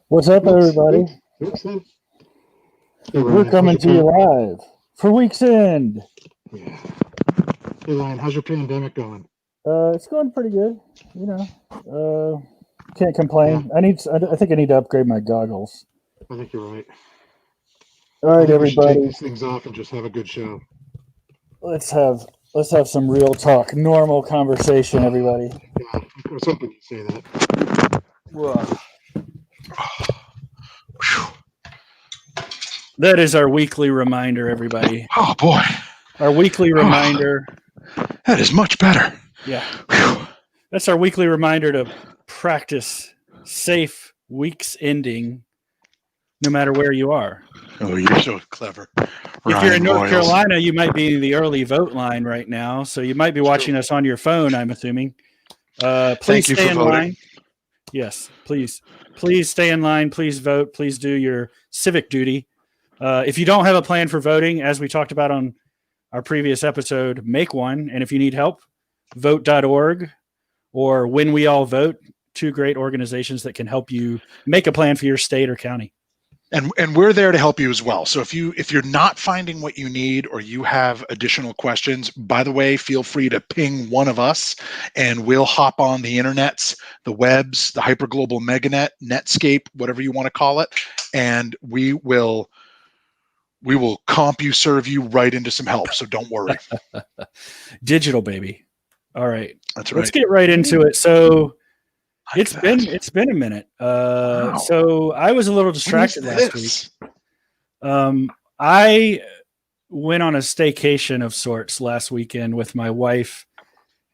What's up, everybody? We're coming to you live for Week's End. Yeah. Hey, Ryan, how's your pandemic going? It's going pretty good. You know, can't complain. Yeah. I think I need to upgrade my goggles. I think you're right. All right, everybody. Take these things off and just have a good show. Let's have some real talk, normal conversation, everybody. Yeah, I was hoping you'd say that. Whoa. That is our weekly reminder, everybody. Oh, boy. Our weekly reminder. That is much better. Yeah. Whew. That's our weekly reminder to practice safe week's ending no matter where you are. Oh, you're so clever. If you're in North Carolina, you might be in the early vote line right now, so you might be watching us on your phone, I'm assuming. Please stay in line. Yes, please. Please stay in line. Please vote. Please do your civic duty. If you don't have a plan for voting, as we talked about on our previous episode, make one. And if you need help, vote.org or When We All Vote, two great organizations that can help you make a plan for your state or county. And we're there to help you as well. So if you're not finding what you need or you have additional questions, by the way, feel free to ping one of us and we'll hop on the internets, the webs, the hyperglobal meganet, Netscape, whatever you want to call it, and we will serve you right into some help. So don't worry. Digital, baby. All right. That's right. Let's get right into it. So it's been a minute. Wow. So I was a little distracted last week. I went on a staycation of sorts last weekend with my wife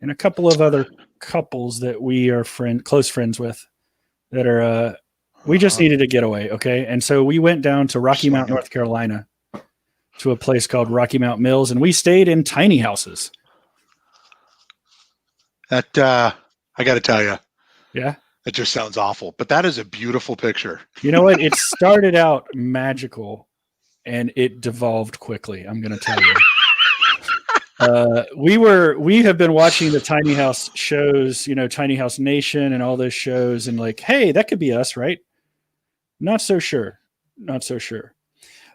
and a couple of other couples that we are close friends with that are we just needed a getaway, okay? And so we went down to Rocky Mount, North Carolina, to a place called Rocky Mount Mills, and we stayed in tiny houses. That I got to tell you. Yeah. It just sounds awful, but that is a beautiful picture. You know what? It started out magical and it devolved quickly. I'm going to tell you. We have been watching the tiny house shows, you know, Tiny House Nation and all those shows and like, hey, that could be us, right? Not so sure.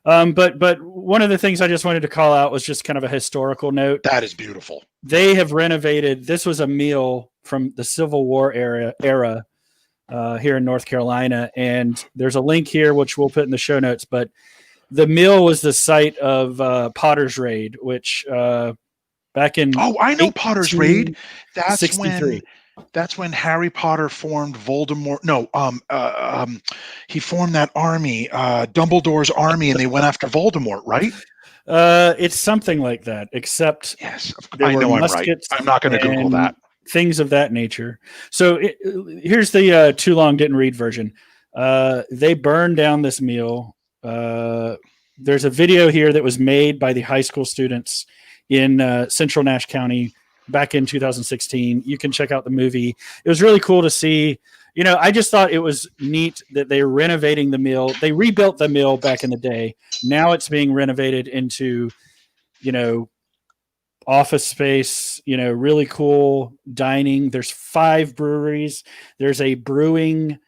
But one of the things I just wanted to call out was just kind of a historical note. That is beautiful. They have renovated. This was a meal from the Civil War era here in North Carolina. And there's a link here, which we'll put in the show notes. But the mill was the site of Potter's Raid, which back in I know Potter's Raid. That's when Harry Potter formed Voldemort. No, he formed that army, Dumbledore's army, and they went after Voldemort, right? It's something like that, except yes, I know I'm right. I'm not going to Google that. Things of that nature. So here's the too long didn't read version. They burned down this mill. There's a video here that was made by the high school students in Central Nash County back in 2016. You can check out the movie. It was really cool to see. You know, I just thought it was neat that they're renovating the mill. They rebuilt the mill back in the day. Now it's being renovated into, you know, office space, you know, really cool dining. There's 5 breweries. There's a brewing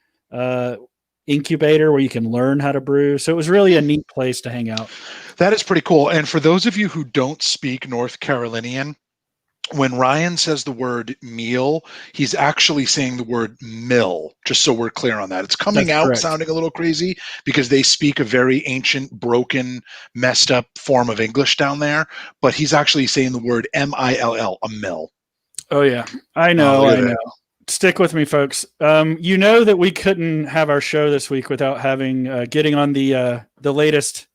incubator where you can learn how to brew. So it was really a neat place to hang out. That is pretty cool. And for those of you who don't speak North Carolinian, when Ryan says the word meal, he's actually saying the word mill, just so we're clear on that. It's coming out correct. Sounding a little crazy because they speak a very ancient, broken, messed up form of English down there, but he's actually saying the word M-I-L-L, a mill. Oh, yeah. I know. Stick with me, folks. You know that we couldn't have our show this week without having getting on the latest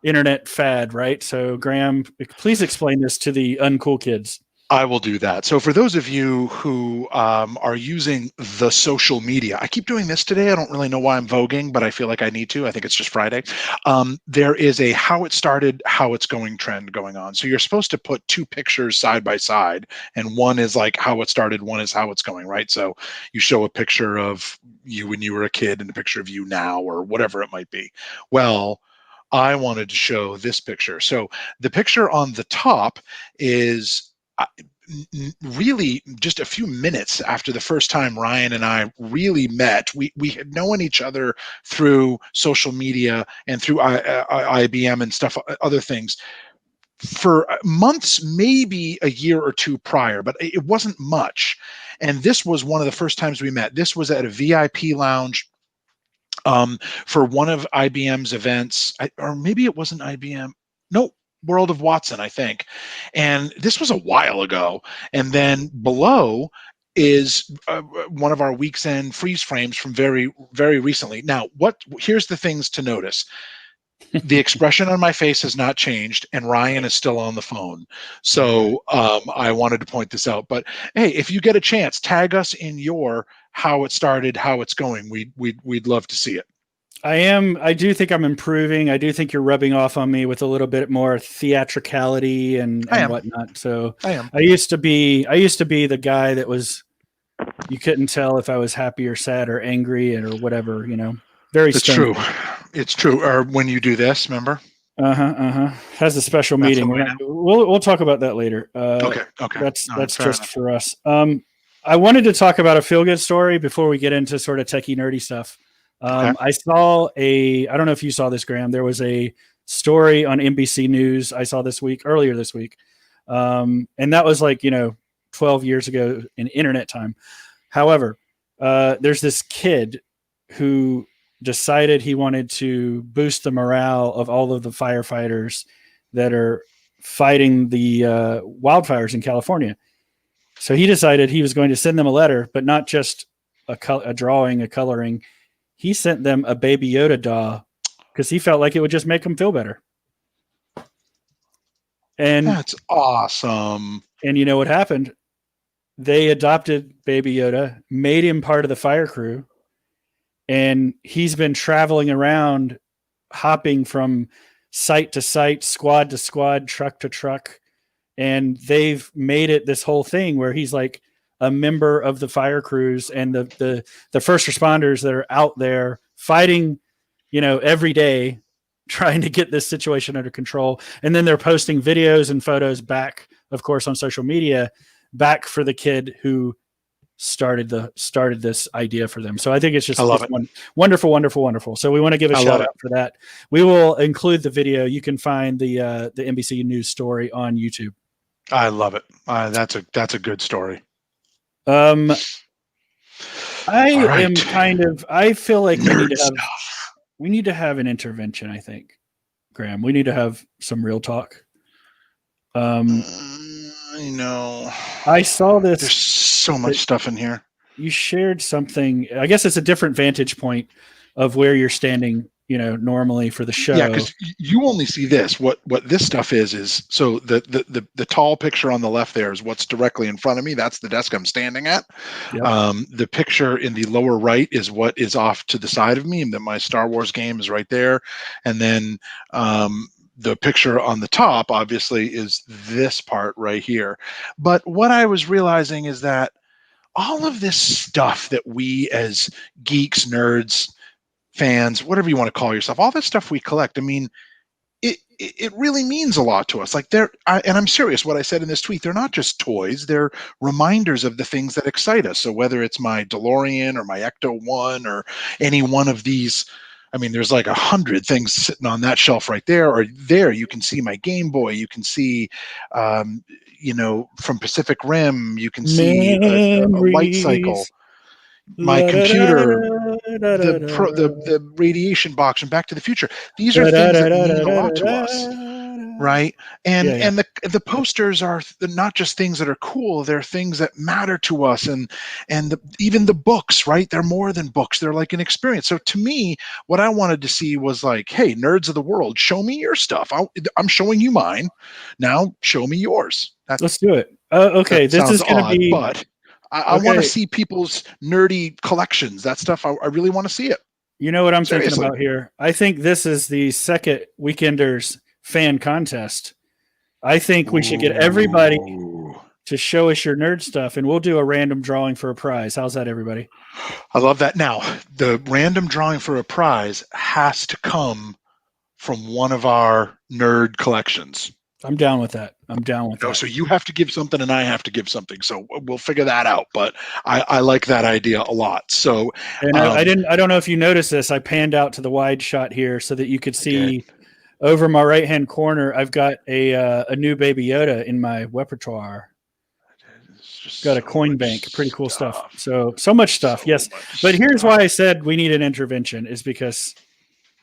internet fad, right? So, Graeme, please explain this to the uncool kids. I will do that. So for those of you who are using the social media, I keep doing this today. I don't really know why I'm voguing, but I feel like I need to. I think it's just Friday. There is a how it started, how it's going trend going on. So you're supposed to put 2 pictures side by side, and one is like how it started, one is how it's going, right? So you show a picture of you when you were a kid and a picture of you now or whatever it might be. Well, I wanted to show this picture. So the picture on the top is really just a few minutes after the first time Ryan and I really met. We had known each other through social media and through IBM and stuff, other things, for months, maybe a year or two prior, but it wasn't much. And this was one of the first times we met. This was at a VIP lounge for one of IBM's events, or maybe it wasn't IBM. No, World of Watson, I think. And this was a while ago. And then below is one of our week's end freeze frames from very, very recently. Now, here's the things to notice. The expression on my face has not changed, and Ryan is still on the phone. So I wanted to point this out. But hey, if you get a chance, tag us in your how it started, how it's going. We'd love to see it. I do think I'm improving. I do think you're rubbing off on me with a little bit more theatricality and whatnot. So I am. I used to be the guy that was, you couldn't tell if I was happy or sad or angry or whatever, very It's stone. true. It's true. Or when you do this, remember? Has a special That's meeting. We'll talk about that later. Okay. That's just enough for us. I wanted to talk about a feel good story before we get into sort of techie nerdy stuff. I saw I don't know if you saw this, Graeme. There was a story on NBC News I saw earlier this week. And that was 12 years ago in internet time. However, there's this kid who decided he wanted to boost the morale of all of the firefighters that are fighting the wildfires in California. So he decided he was going to send them a letter, but not just a drawing, a coloring. He sent them a Baby Yoda doll because he felt like it would just make them feel better. And that's awesome. And you know what happened? They adopted Baby Yoda, made him part of the fire crew, and he's been traveling around, hopping from site to site, squad to squad, truck to truck. And they've made it this whole thing where he's like a member of the fire crews and the first responders that are out there fighting, every day, trying to get this situation under control. And then they're posting videos and photos back, of course, on social media, back for the kid who started this idea for them. So I think it's just wonderful, wonderful, wonderful. So we want to give a shout out for that. We will include the video. You can find the NBC News story on YouTube. I love it. That's a good story. I feel like we need to have an intervention. I think, Graeme, we need to have some real talk. I know. I saw this. There's so much stuff in here. You shared something. I guess it's a different vantage point of where you're standing, normally for the show. Yeah, because you only see this. What this stuff is so the tall picture on the left there is what's directly in front of me. That's the desk I'm standing at. Yep. The picture in the lower right is what is off to the side of me, and then my Star Wars game is right there. And then the picture on the top, obviously, is this part right here. But what I was realizing is that all of this stuff that we as geeks, nerds, fans, whatever you want to call yourself, all this stuff we collect, I mean, it really means a lot to us. Like and I'm serious, what I said in this tweet, they're not just toys, they're reminders of the things that excite us. So whether it's my DeLorean or my Ecto-1 or any one of these, I mean, there's like 100 things sitting on that shelf right there, or there you can see my Game Boy, you can see, from Pacific Rim, you can see a light cycle. My computer, the radiation box from Back to the Future. These are things that mean a lot to us, right? And the posters are not just things that are cool; they're things that matter to us, and even the books, right? They're more than books; they're like an experience. So to me, what I wanted to see was like, hey, nerds of the world, show me your stuff. I'm showing you mine. Now show me yours. Let's do it. Okay, this is going to be. But I want to see people's nerdy collections. That stuff, I really want to see it. You know what I'm thinking about here? I think this is the second Weekenders fan contest. I think we should get everybody to show us your nerd stuff, and we'll do a random drawing for a prize. How's that, everybody? I love that. Now, the random drawing for a prize has to come from one of our nerd collections. I'm down with that. I'm down with No, that. so you have to give something and I have to give something. So we'll figure that out. But I like that idea a lot. So And I don't know if you noticed this. I panned out to the wide shot here so that you could I did. see over my right hand corner. I've got a new Baby Yoda in my repertoire. It's just Got a so coin much bank, pretty cool stuff. stuff. So much stuff. So Yes, much but here's why stuff. I said we need an intervention is because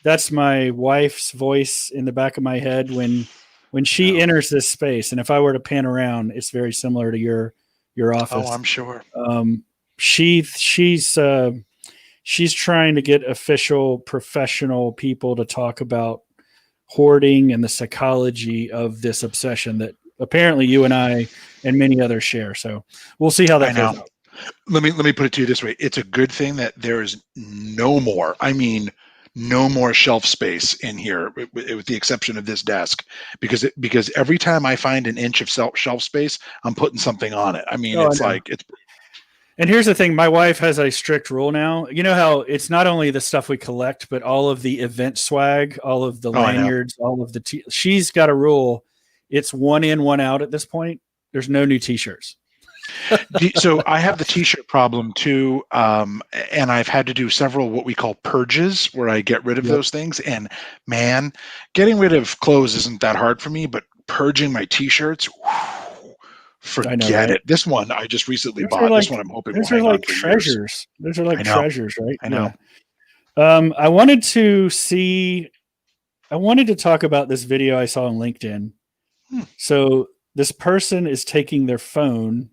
that's my wife's voice in the back of my head when she enters this space. And if I were to pan around, it's very similar to your office. Oh, I'm sure. She's trying to get official professional people to talk about hoarding and the psychology of this obsession that apparently you and I and many others share. So we'll see how that I know. plays out. Let me put it to you this way. It's a good thing that there is no more. I mean, no more shelf space in here, with the exception of this desk, because every time I find an inch of shelf space, I'm putting something on it. I mean, Oh, it's I know. like it's. And here's the thing, my wife has a strict rule now. You know how it's not only the stuff we collect, but all of the event swag, all of the lanyards, all of the she's got a rule. It's one in, one out at this point. There's no new t-shirts. So I have the t-shirt problem too, and I've had to do several what we call purges where I get rid of those things. And man, getting rid of clothes isn't that hard for me, but purging my t-shirts, forget know, right? it. This one I just recently Those bought. like, this one I'm hoping those will are hang like on for treasures. years. Those are like treasures, right? I know. Yeah. I wanted to talk about this video I saw on LinkedIn. So this person is taking their phone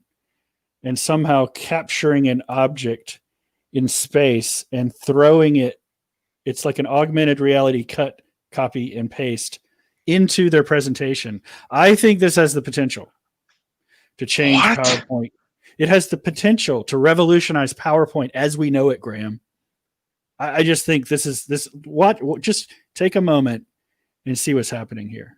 and somehow capturing an object in space and throwing it. It's like an augmented reality cut, copy, and paste into their presentation. I think this has the potential to change PowerPoint. It has the potential to revolutionize PowerPoint as we know it, Graeme. I just think just take a moment and see what's happening here.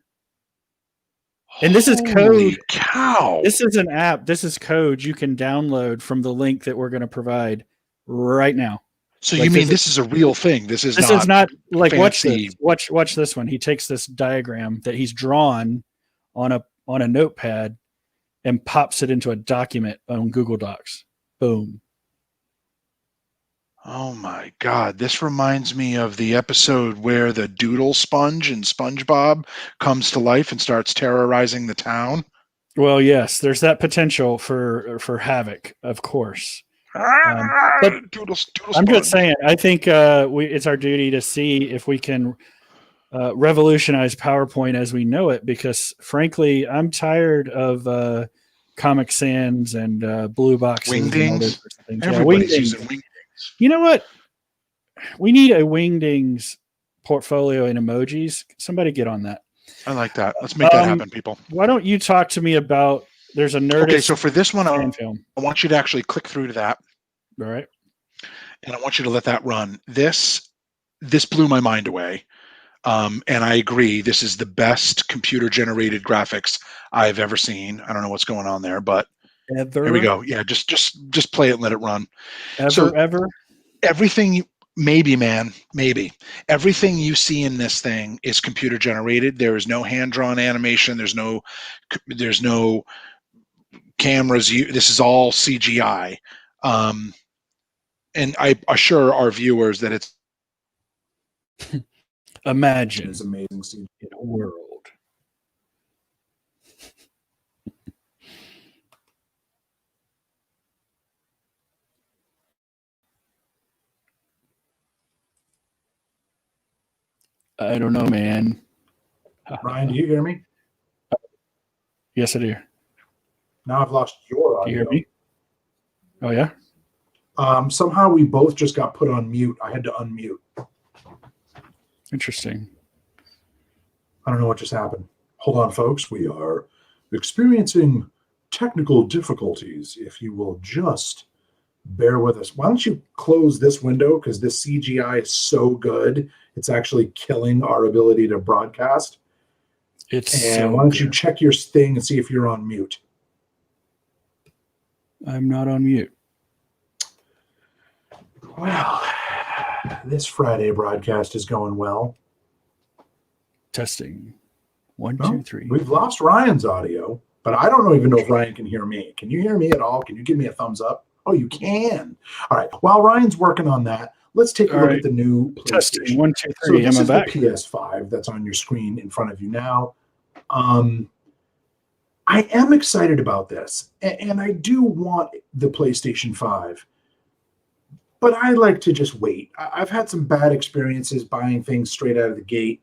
And this is code. Holy cow. This is an app. This is code you can download from the link that we're going to provide right now. So like you mean this is a real thing? This is not like fancy. Watch this one. He takes this diagram that he's drawn on a notepad and pops it into a document on Google Docs. Boom. Oh my God. This reminds me of the episode where the doodle sponge in SpongeBob comes to life and starts terrorizing the town. Well, yes, there's that potential for havoc, of course. But I'm just saying, I think it's our duty to see if we can revolutionize PowerPoint as we know it, because frankly, I'm tired of Comic Sans and blue boxes. Wingdings. And all those sorts of things. Everybody's using Wingdings. You know what? We need a Wingdings portfolio in emojis. Somebody get on that. I like that. Let's make that happen, people. Why don't you talk to me about? There's a Nerdist. Okay, so for this one, I film. want you to actually click through to that. All right. And I want you to let that run. This blew my mind away. And I agree. This is the best computer-generated graphics I've ever seen. I don't know what's going on there, but here we go. Yeah, just play it and let it run. Ever? Everything, maybe, man, maybe. Everything you see in this thing is computer-generated. There is no hand-drawn animation. There's no cameras. This is all CGI. And I assure our viewers that it's imagine it's amazing scene in a world. I don't know, man. Ryan, do you hear me? Yes, I do. Now I've lost your audio. Do you hear me? Oh, yeah? Somehow we both just got put on mute. I had to unmute. Interesting. I don't know what just happened. Hold on, folks. We are experiencing technical difficulties. If you will just bear with us. Why don't you close this window, because this CGI is so good. It's actually killing our ability to broadcast. And why don't you check your thing and see if you're on mute? I'm not on mute. Well, this Friday broadcast is going well. Testing. One, Well, two, three. we've lost Ryan's audio, but I don't even know if Ryan can hear me. Can you hear me at all? Can you give me a thumbs up? Oh, you can. All right. While Ryan's working on that, let's take a look at the new Testing. PlayStation. 1, 2, 3. So this Am I is back? the PS5 that's on your screen in front of you now. I am excited about this, and I do want the PlayStation 5, but I like to just wait. I've had some bad experiences buying things straight out of the gate,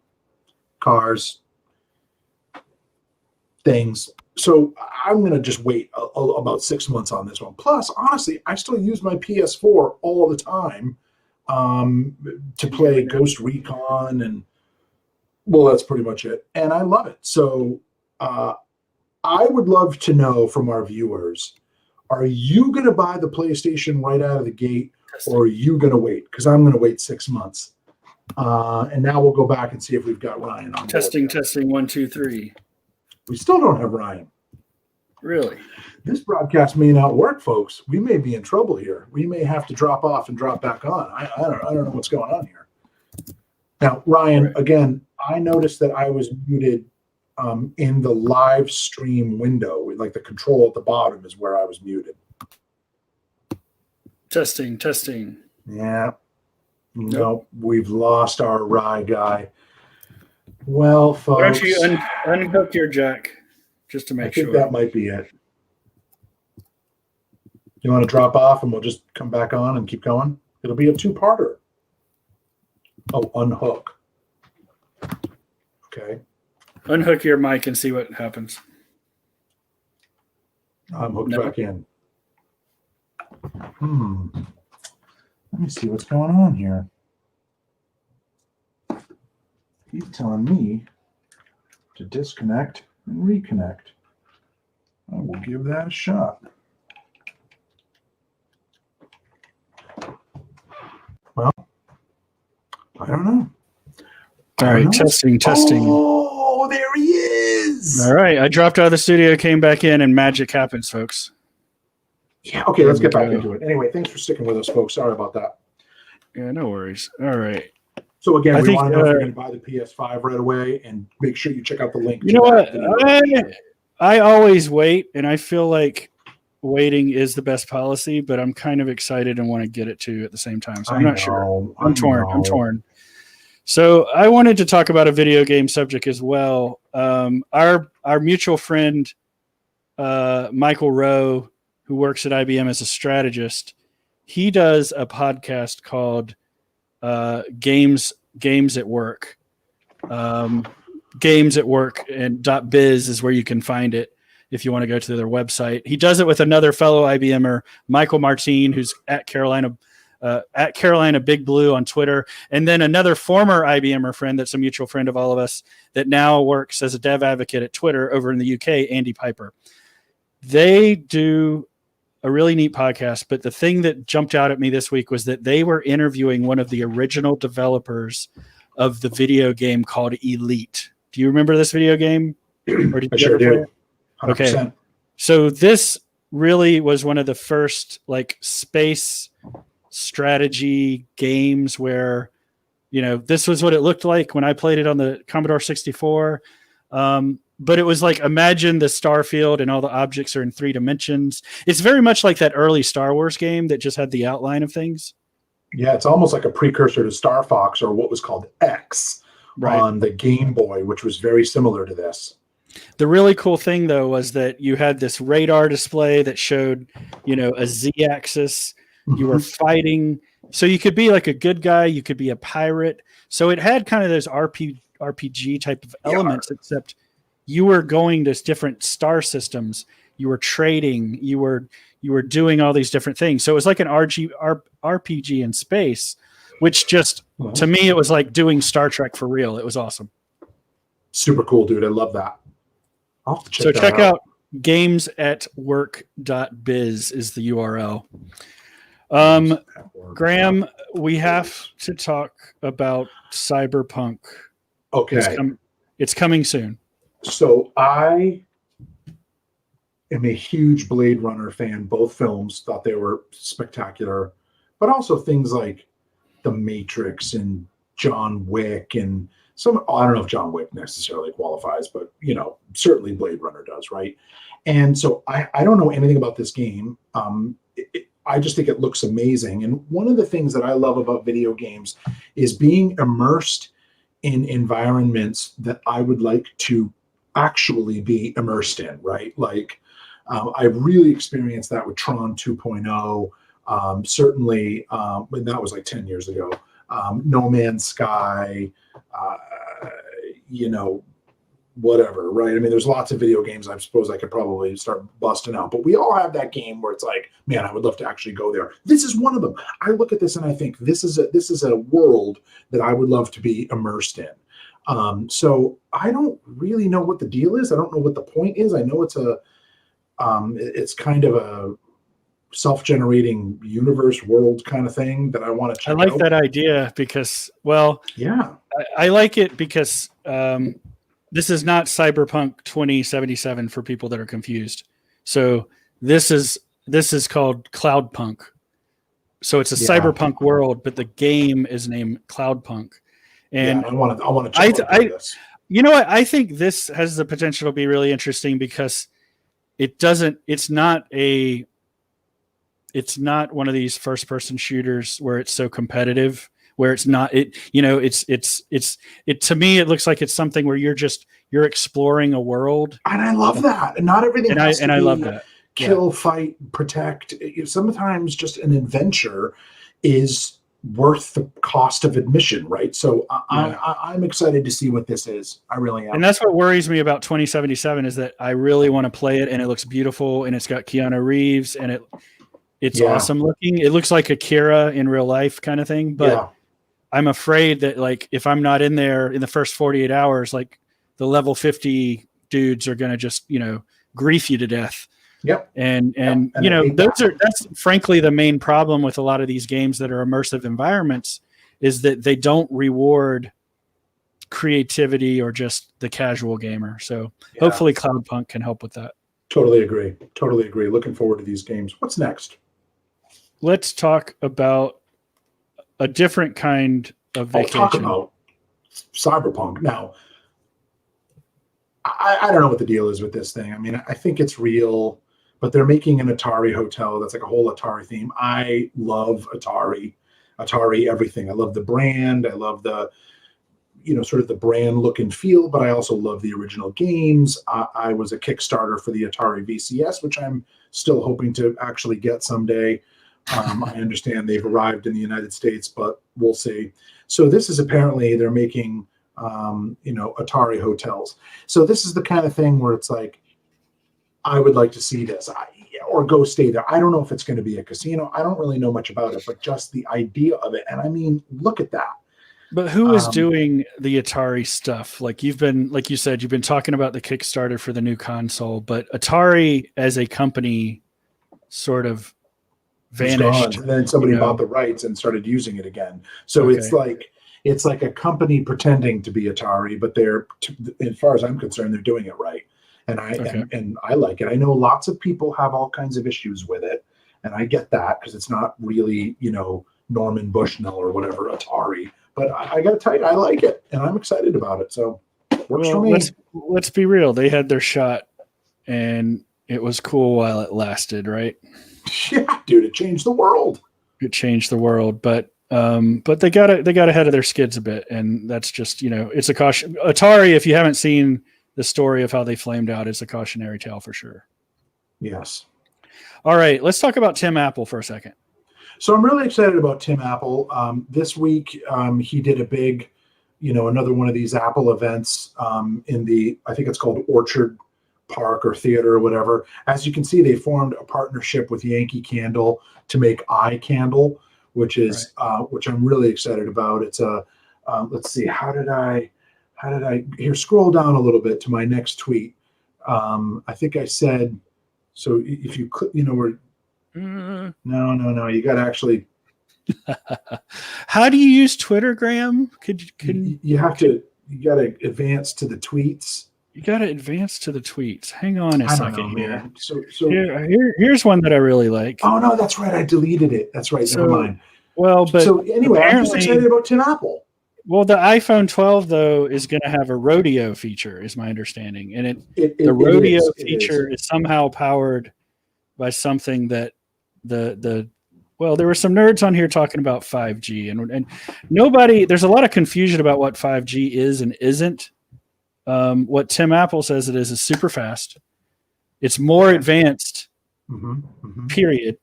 cars, things. So I'm going to just wait about 6 months on this one. Plus, honestly, I still use my PS4 all the time to play Ghost Recon, and well, that's pretty much it. And I love it. So I would love to know from our viewers, are you going to buy the PlayStation right out of the gate, or are you going to wait? Because I'm going to wait 6 months. And now we'll go back and see if we've got Ryan on board. Testing. 1, 2, 3. We still don't have Ryan. Really? This broadcast may not work, folks. We may be in trouble here. We may have to drop off and drop back on. I don't know what's going on here. Now, Ryan, again, I noticed that I was muted in the live stream window. Like the control at the bottom is where I was muted. Testing. Yeah. Nope. We've lost our Rye guy. Well, folks. Why don't you unhook your jack just to make sure? I think that might be it. You want to drop off and we'll just come back on and keep going? It'll be a two-parter. Oh, unhook. Okay. Unhook your mic and see what happens. I'm hooked back in. Let me see what's going on here. He's telling me to disconnect and reconnect. I will give that a shot. Well, I don't know. All right, testing. Oh, there he is. All right, I dropped out of the studio, came back in, and magic happens, folks. Yeah, okay, let's get back into it. Anyway, thanks for sticking with us, folks. Sorry about that. Yeah, no worries. All right. So again, we want to know if you're going to buy the PS5 right away, and make sure you check out the link. You know what? I always wait, and I feel like waiting is the best policy, but I'm kind of excited and want to get it too at the same time. So I'm not sure. I'm torn. So I wanted to talk about a video game subject as well. Our mutual friend, Michael Rowe, who works at IBM as a strategist, he does a podcast called Games at Work. Games at Work and .biz is where you can find it if you want to go to their website. He does it with another fellow IBMer, Michael Martin, who's at Carolina Big Blue on Twitter, and then another former IBMer friend that's a mutual friend of all of us that now works as a dev advocate at Twitter over in the UK, Andy Piper. They do a really neat podcast, but the thing that jumped out at me this week was that they were interviewing one of the original developers of the video game called Elite. Do you remember this video game? Or did I sure do. 100%. Okay. So this really was one of the first like space strategy games where, you know, this was what it looked like when I played it on the Commodore 64. But it was like, imagine the Starfield and all the objects are in 3 dimensions. It's very much like that early Star Wars game that just had the outline of things. Yeah, it's almost like a precursor to Star Fox, or what was called X on the Game Boy, which was very similar to this. The really cool thing, though, was that you had this radar display that showed, you know, a Z-axis. You were fighting. So you could be like a good guy. You could be a pirate. So it had kind of those RPG type of elements, except you were going to different star systems. You were trading. You were doing all these different things. So it was like an RPG in space, which just, to me, it was like doing Star Trek for real. It was awesome. Super cool, dude. I love that. I'll have to check out gamesatwork.biz is the URL. Graeme, we have to talk about Cyberpunk. Okay. It's coming soon. So I am a huge Blade Runner fan. Both films, thought they were spectacular, but also things like The Matrix and John Wick and I don't know if John Wick necessarily qualifies, but certainly Blade Runner does, right? And so I don't know anything about this game. I just think it looks amazing. And one of the things that I love about video games is being immersed in environments that I would like to actually be immersed in, right? Like I really experienced that with Tron 2.0. Certainly, when that was like 10 years ago. No Man's Sky, whatever, right? I mean, there's lots of video games I suppose I could probably start busting out, but we all have that game where it's like, man, I would love to actually go there. This is one of them. I look at this and I think this is a world that I would love to be immersed in. So I don't really know what the deal is. I don't know what the point is. I know it's kind of a self-generating universe world kind of thing that I want to check out. I like that idea because, yeah, I like it because this is not Cyberpunk 2077 for people that are confused. So this is called Cloudpunk. So it's a cyberpunk world, but the game is named Cloudpunk. And I want to check out this. You know what? I think this has the potential to be really interesting because it's not one of these first person shooters where it's so competitive, where it's not, to me, it looks like it's something where you're exploring a world. And I love that. And not everything has to be I love that. Kill, fight, protect. Sometimes just an adventure is worth the cost of admission, right? So I'm excited to see what this is. I really am. And that's what worries me about 2077 is that I really want to play it, and it looks beautiful, and it's got Keanu Reeves, and it's awesome looking. It looks like Akira in real life kind of thing, but I'm afraid that like if I'm not in there in the first 48 hours, like the level 50 dudes are going to just, grief you to death. Yep. And that's frankly the main problem with a lot of these games that are immersive environments is that they don't reward creativity or just the casual gamer. So hopefully Cloudpunk can help with that. Totally agree. Looking forward to these games. What's next? Let's talk about a different kind of vacation. I'll talk about Cyberpunk. Now, I don't know what the deal is with this thing. I mean, I think it's real, but they're making an Atari Hotel. That's like a whole Atari theme. I love Atari everything. I love the brand. I love the, sort of the brand look and feel, but I also love the original games. I was a Kickstarter for the Atari VCS, which I'm still hoping to actually get someday. I understand they've arrived in the United States, but we'll see. So this is apparently they're making, Atari hotels. So this is the kind of thing where it's like, I would like to see this or go stay there. I don't know if it's going to be a casino. I don't really know much about it, but just the idea of it. And I mean, look at that. But who is doing the Atari stuff? Like you said, you've been talking about the Kickstarter for the new console, but Atari as a company sort of vanished. And then somebody bought the rights and started using it again. So it's like a company pretending to be Atari, but they're, as far as I'm concerned, they're doing it right. And I like it. I know lots of people have all kinds of issues with it, and I get that because it's not really, Norman Bushnell or whatever Atari. But I got to tell you, I like it, and I'm excited about it. So works for me. Let's be real. They had their shot, and it was cool while it lasted, right? Yeah, dude, it changed the world. It changed the world, but they got ahead of their skids a bit, and that's just it's a caution. Atari, if you haven't seen the story of how they flamed out, it's a cautionary tale for sure. Yes. All right, let's talk about Tim Apple for a second. So I'm really excited about Tim Apple. This week he did a big, another one of these Apple events in I think it's called Orchard Park or Theater or whatever. As you can see, they formed a partnership with Yankee Candle to make iCandle, which is which I'm really excited about. It's a let's see, how did I here, scroll down a little bit to my next tweet. I think I said, so if you click, we're no, you got to actually. How do you use Twitter, Graeme? You got to advance to the tweets. You got to advance to the tweets. Hang on a second here. So here's one that I really like. Oh no, that's right. I deleted it. That's right. Never mind. Well, but so anyway, I'm just excited about Tim Apple. Well, the iPhone 12 though is going to have a Rodeo feature, is my understanding, and the Rodeo feature is somehow powered by something that well, there were some nerds on here talking about 5G, and nobody. There's a lot of confusion about what 5G is and isn't. What Tim Apple says it is super fast. It's more advanced. Period.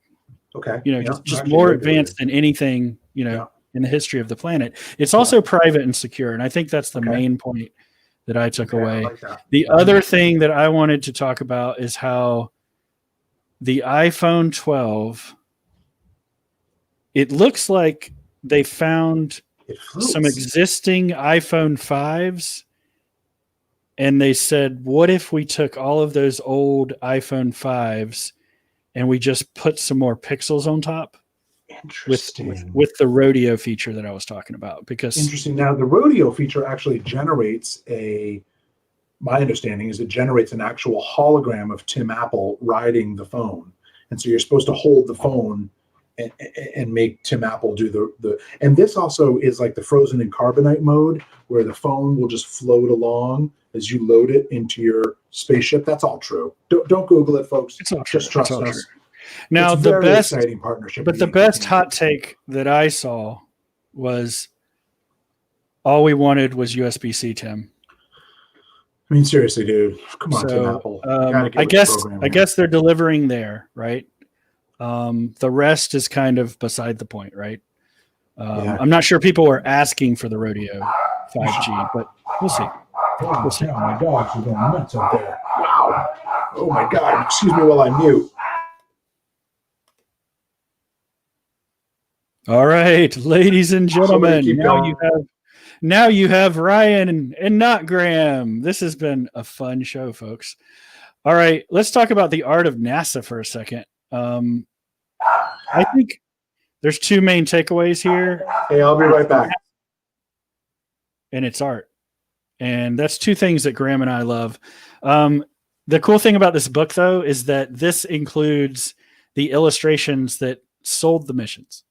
Okay. Just more advanced than anything in the history of the planet. It's also private and secure, and I think that's the main point that I took away. I like that. The other thing that I wanted to talk about is how the iPhone 12. It looks like they found some existing iPhone 5s, and they said, what if we took all of those old iPhone 5s and we just put some more pixels on top with the Rodeo feature that I was talking about? Because interesting. Now, the Rodeo feature actually generates my understanding is it generates an actual hologram of Tim Apple riding the phone. And so you're supposed to hold the phone and make Tim Apple do the and this also is like the frozen in carbonite mode where the phone will just float along as you load it into your spaceship. That's all true. Don't Google it, folks. It's all true. Just trust us. True. Now it's the best exciting partnership. But the best hot take that I saw was all we wanted was USB-C, Tim. I mean, seriously, dude. Come on, Tim Apple. I guess they're delivering there, right? The rest is kind of beside the point, right? I'm not sure people were asking for the Rodeo 5G, but we'll see. We'll see. My dogs are going nuts out there. Wow. Oh my God. Excuse me while I mute. All right, ladies and gentlemen, now you have Ryan and not Graeme. This has been a fun show, folks. All right, let's talk about the art of NASA for a second. I think there's two main takeaways here. Hey, I'll be right back. And it's art. And that's two things that Graeme and I love. The cool thing about this book, though, is that this includes the illustrations that sold the missions.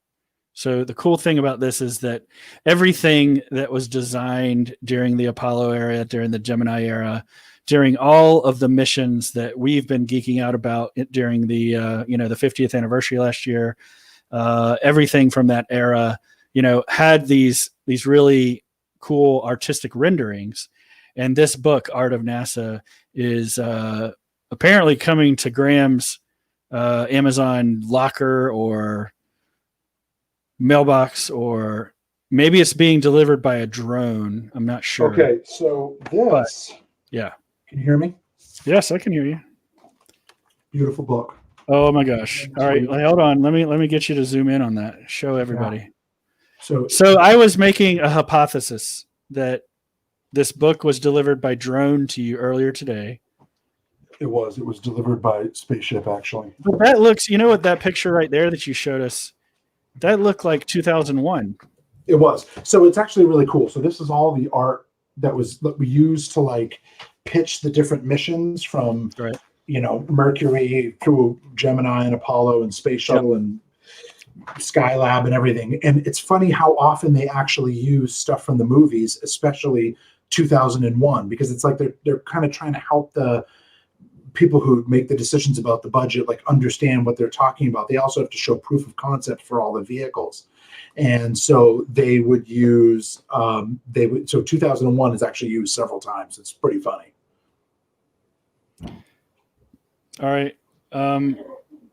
So the cool thing about this is that everything that was designed during the Apollo era, during the Gemini era, during all of the missions that we've been geeking out about during the the 50th anniversary last year, everything from that era, had these really cool artistic renderings. And this book, Art of NASA, is apparently coming to Graeme's Amazon locker or mailbox, or maybe it's being delivered by a drone. I'm not sure. Okay, so this. Yeah. Can you hear me? Yes, I can hear you. Beautiful book. Oh my gosh. All right, hold on. Let me get you to zoom in on that. Show everybody. Yeah. So I was making a hypothesis that this book was delivered by drone to you earlier today. It was delivered by spaceship, actually. But that looks, what that picture right there that you showed us, that looked like 2001. It was. So it's actually really cool. So this is all the art that we used to pitch the different missions from, Mercury through Gemini and Apollo and Space Shuttle and Skylab and everything. And it's funny how often they actually use stuff from the movies, especially 2001, because it's like they're kind of trying to help the people who make the decisions about the budget understand what they're talking about. They also have to show proof of concept for all the vehicles, and so they would use so 2001 is actually used several times. It's pretty funny. All right,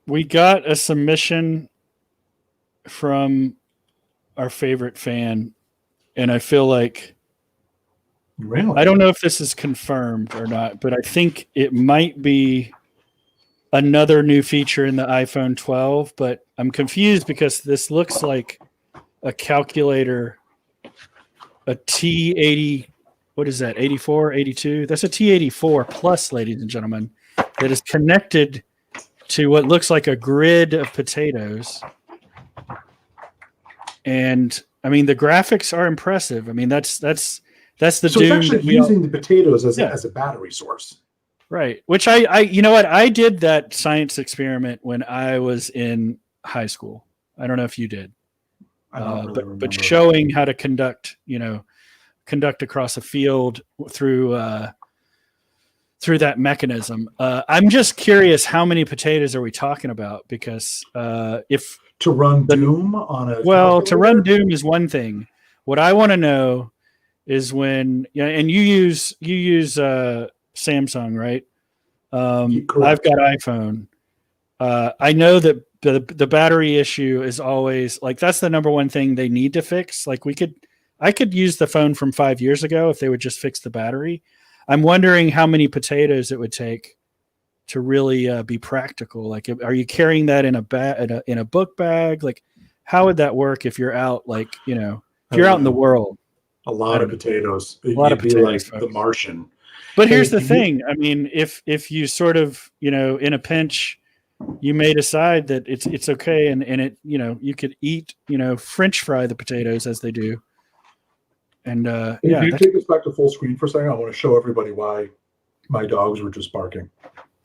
we got a submission from our favorite fan, and I feel like Really? I don't know if this is confirmed or not, but I think it might be another new feature in the iPhone 12, but I'm confused because this looks like a calculator, a T80, what is that, 84, 82? That's a T84 Plus, ladies and gentlemen, that is connected to what looks like a grid of potatoes. And, I mean, the graphics are impressive. I mean, that's the so Doom. It's actually using the potatoes as a battery source. Right. Which I did that science experiment when I was in high school. I don't know if you did. I don't really remember. But showing how to conduct across a field through that mechanism. I'm just curious, how many potatoes are we talking about? Because if to run Doom on a to run Doom is one thing. What I want to know is when, and you use Samsung, right? I've got iPhone. I know that the battery issue is always like, that's the number one thing they need to fix. Like I could use the phone from 5 years ago if they would just fix the battery. I'm wondering how many potatoes it would take to really be practical. Like, are you carrying that in a book bag? Like, how would that work if you're out, like, if you're out in the world? A lot of potatoes. A lot of potatoes, like The Martian. But here's the thing. I mean, if you sort of, in a pinch, you may decide that it's okay, and it, you could eat, French fry the potatoes as they do. And Can you take this back to full screen for a second? I want to show everybody why my dogs were just barking.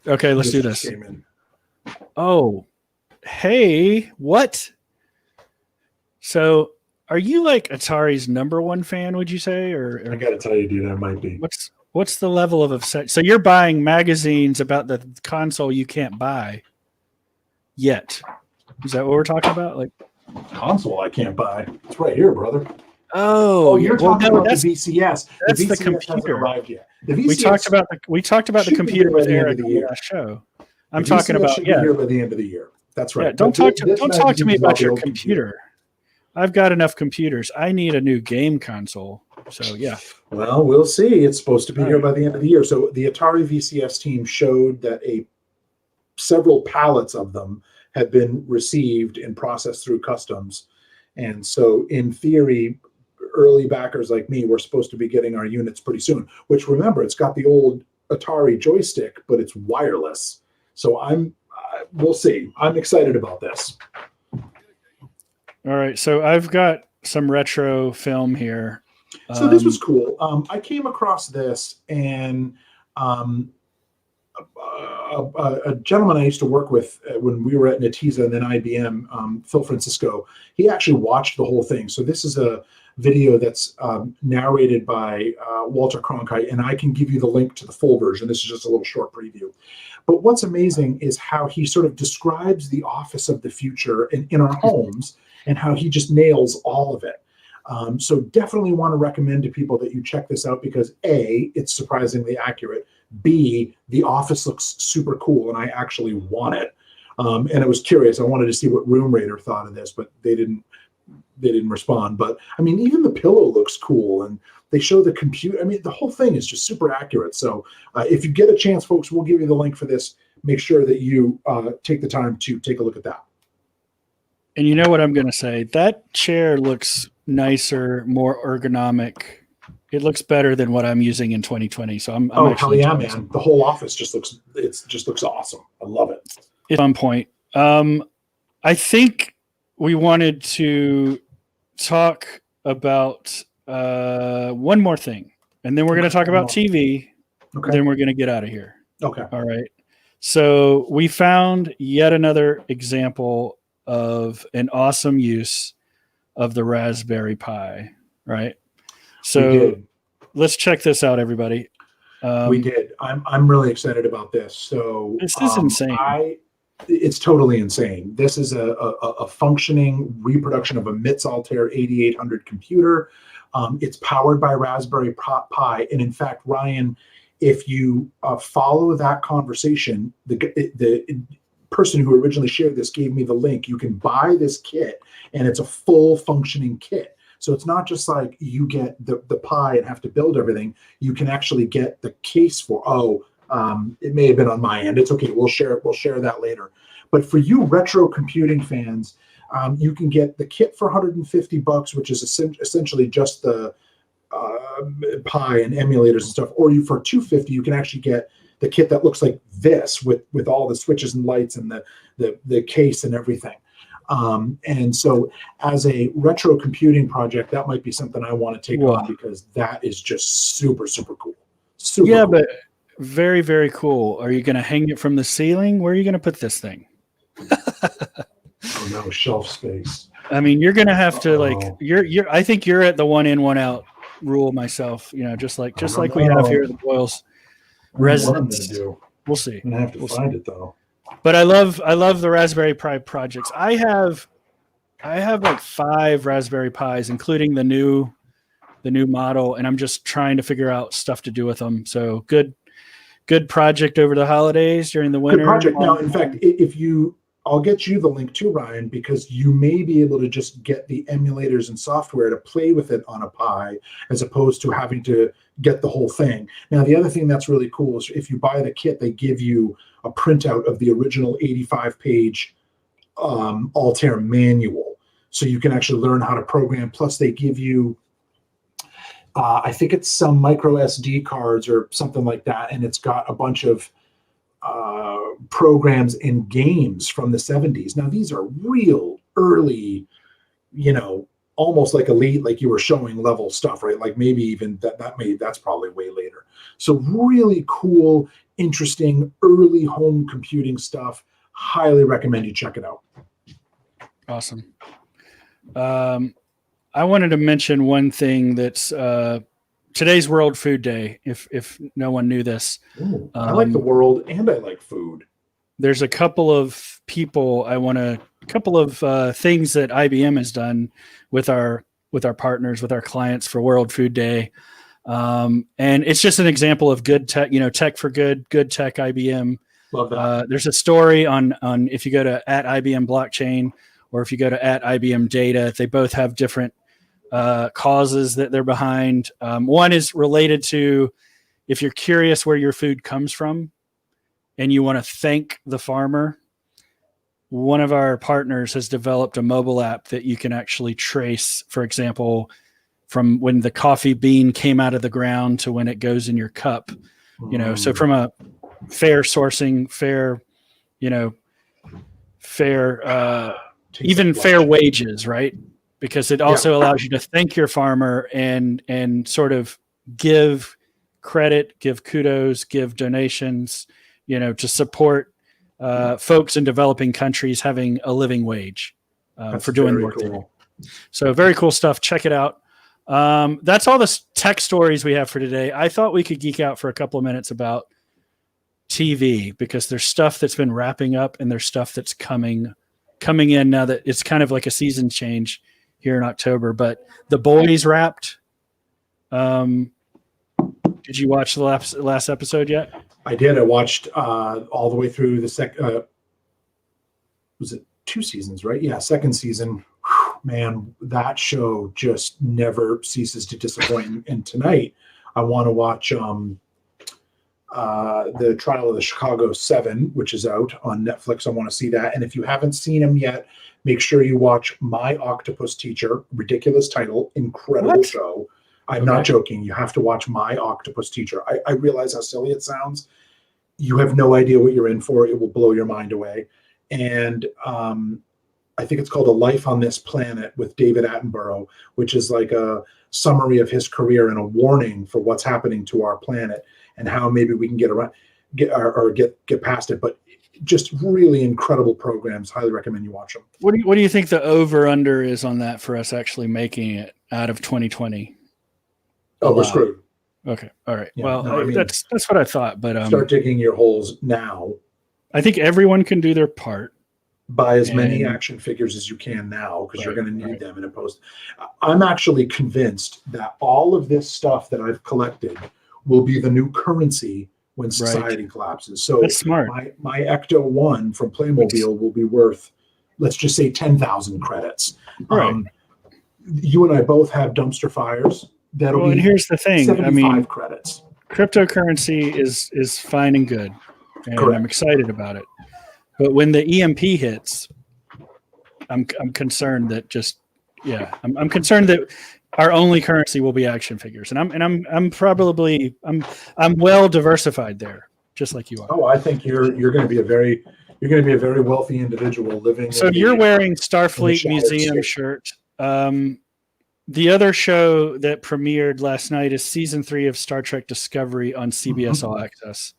Okay, let's do this. Oh, hey, what? So, are you like Atari's number one fan, would you say? Or I got to tell you, dude, I might be. What's the level of obsession? So you're buying magazines about the console you can't buy yet. Is that what we're talking about? Like, console I can't buy. It's right here, brother. Oh, you're talking about the VCS. That's the VCS computer. hasn't arrived yet. The VCS we talked about the computer with Eric on the last show. I'm talking about here by the end of the year. That's right. Yeah, don't talk to me about your computer. I've got enough computers. I need a new game console. So yeah. Well, we'll see. It's supposed to be here by the end of the year. So the Atari VCS team showed that several pallets of them had been received and processed through customs. And so in theory, early backers like me, we're supposed to be getting our units pretty soon, which, remember, it's got the old Atari joystick, but it's wireless. So we'll see. I'm excited about this. All right. So I've got some retro film here. So this was cool. I came across this, and a gentleman I used to work with when we were at Netezza and then IBM, Phil Francisco, he actually watched the whole thing. So this is a video that's narrated by Walter Cronkite, and I can give you the link to the full version. This is just a little short preview. But what's amazing is how he sort of describes the office of the future in our homes, and how he just nails all of it. So definitely want to recommend to people that you check this out, because A, it's surprisingly accurate. B, the office looks super cool, and I actually want it. And I was curious. I wanted to see what Room Raider thought of this, but they didn't respond. But I mean, even the pillow looks cool, and they show the computer. I mean, the whole thing is just super accurate. So if you get a chance, folks, we'll give you the link for this. Make sure that you take the time to take a look at that. And you know what I'm going to say? That chair looks nicer, more ergonomic. It looks better than what I'm using in 2020. So I'm hell yeah, man! The whole office just looks awesome. I love it. It's on point. I think we wanted to talk about one more thing, and then we're going to talk about TV. Okay. Then we're going to get out of here. Okay. All right. So we found yet another example of an awesome use of the Raspberry Pi, right? So let's check this out, everybody. We did. I'm really excited about this. So this is insane. It's totally insane. This is a functioning reproduction of a MITS Altair 8800 computer. It's powered by Raspberry Pi, and in fact, Ryan, if you follow that conversation, the person who originally shared this gave me the link. You can buy this kit, and it's a full functioning kit. So it's not just like you get the Pi and have to build everything. You can actually get the case for, it may have been on my end. It's okay. We'll share that later. But for you retro computing fans, you can get the kit for $150, which is essentially just the Pi and emulators and stuff. Or for $250, you can actually get the kit that looks like this with all the switches and lights and the case and everything. And so as a retro computing project, that might be something I want to take on, because that is just super, super cool. Super cool. But very, very cool. Are you going to hang it from the ceiling? Where are you going to put this thing? Oh no, shelf space. I mean, you're gonna have to Uh-oh. you're. I think you're at the 1 in 1 out rule myself. Just like we have here at the Boyles I don't know what I'm gonna residence. do. We'll see. I'm gonna have to We'll find it though. But I love the Raspberry Pi projects. I have like 5 Raspberry Pis, including the new model, and I'm just trying to figure out stuff to do with them. So good project over the holidays during the winter. Good project. Now, in fact, I'll get you the link too, Ryan, because you may be able to just get the emulators and software to play with it on a Pi, as opposed to having to get the whole thing. Now, the other thing that's really cool is if you buy the kit, they give you a printout of the original 85-page Altair manual, so you can actually learn how to program. Plus, they give you, I think it's some micro SD cards or something like that, and it's got a bunch of programs and games from the 70s. Now, these are real early, almost like elite, like you were showing level stuff, right? Like maybe even that's probably way later. So really cool, interesting, early home computing stuff. Highly recommend you check it out. Awesome. I wanted to mention one thing that's today's World Food Day. If no one knew this, I like the world and I like food. There's a couple of people things that IBM has done with our partners, with our clients for World Food Day. And it's just an example of good tech, tech for good tech IBM. Love that. There's a story on if you go to @IBM blockchain or if you go to @IBM data, they both have different causes that they're behind. One is related to if you're curious where your food comes from and you want to thank the farmer. One of our partners has developed a mobile app that you can actually trace, for example, from when the coffee bean came out of the ground to when it goes in your cup. So from a fair sourcing, fair even fair wages, right? Because it also allows you to thank your farmer and sort of give credit, give kudos, give donations, to support folks in developing countries having a living wage for doing the work. Cool. So very cool stuff. Check it out. That's all the tech stories we have for today. I thought we could geek out for a couple of minutes about TV because there's stuff that's been wrapping up and there's stuff that's coming in now that it's kind of like a season change here in October. But The Boys wrapped. Did you watch the last episode yet? I did. I watched all the way through the second. Was it 2 seasons, right? Yeah, second season. Whew, man, that show just never ceases to disappoint. And tonight, I want to watch the Trial of the Chicago 7, which is out on Netflix. I want to see that. And if you haven't seen them yet, make sure you watch My Octopus Teacher. Ridiculous title, incredible show. I'm not joking. You have to watch My Octopus Teacher. I realize how silly it sounds. You have no idea what you're in for. It will blow your mind away. And I think it's called A Life on This Planet with David Attenborough, which is like a summary of his career and a warning for what's happening to our planet and how maybe we can get past it. But just really incredible programs. Highly recommend you watch them. What do you think the over under is on that for us actually making it out of 2020? Oh, we're screwed. Okay. All right. Yeah, well, no, that's what I thought. But start digging your holes now. I think everyone can do their part. Buy as many action figures as you can now because you're going to need them in a post. I'm actually convinced that all of this stuff that I've collected will be the new currency when society collapses. So that's smart. My Ecto 1 from Playmobil will be worth, let's just say, 10,000 credits. Right. You and I both have dumpster fires. That'll be and here's the thing. 75 credits. Cryptocurrency is fine and good, and I'm excited about it. But when the EMP hits, I'm concerned that I'm concerned that our only currency will be action figures, and I'm well diversified there, just like you are. Oh, I think you're going to be a very wealthy individual living. So you're wearing Starfleet Museum shirt. The other show that premiered last night is season 3 of Star Trek Discovery on CBS All Access.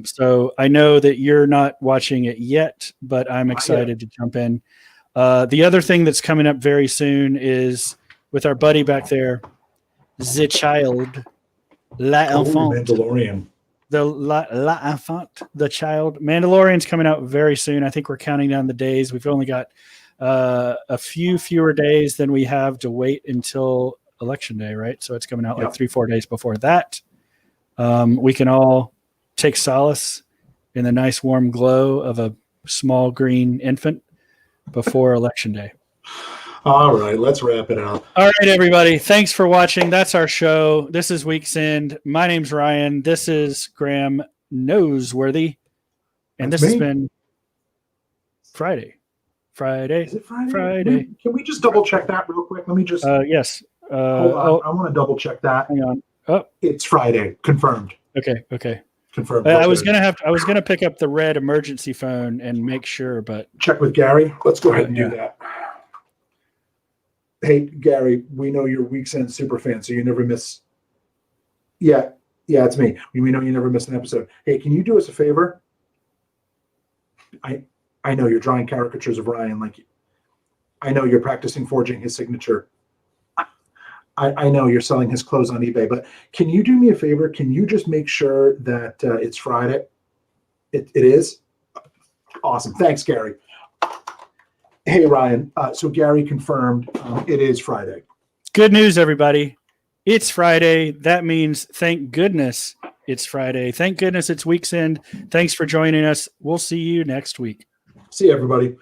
So I know that you're not watching it yet, but I'm excited to jump in. The other thing that's coming up very soon is with our buddy back there, the child, l'enfant, Mandalorian. l'enfant, the child. Mandalorian's coming out very soon. I think we're counting down the days. We've only got a few fewer days than we have to wait until Election Day, right? So it's coming out like 3-4 days before that. We can all take solace in the nice warm glow of a small green infant before Election Day. All right, let's wrap it up. All right, everybody. Thanks for watching. That's our show. This is Week's End. My name's Ryan. This is Graeme Noseworthy. And That's this has me. been Friday. Is it Friday? Friday. Can we just double check that real quick? Let me just Yes. hold on. I want to double check that. Hang on. Oh, It's Friday. Confirmed. okay. Confirmed. I was gonna pick up the red emergency phone and make sure, but check with Gary. Let's go ahead and Yeah. do that. Hey, Gary, we know you're Week's End super fan, so you never miss. Yeah, it's me. We know you never miss an episode. Hey, can you do us a favor? I know you're drawing caricatures of Ryan. Like, I know you're practicing forging his signature. I know you're selling his clothes on eBay, but can you do me a favor? Can you just make sure that it's Friday? It is? Awesome. Thanks, Gary. Hey, Ryan. So Gary confirmed it is Friday. good news, everybody. It's Friday. That means thank goodness it's Friday. Thank goodness it's Week's End. Thanks for joining us. We'll see you next week. See you, everybody.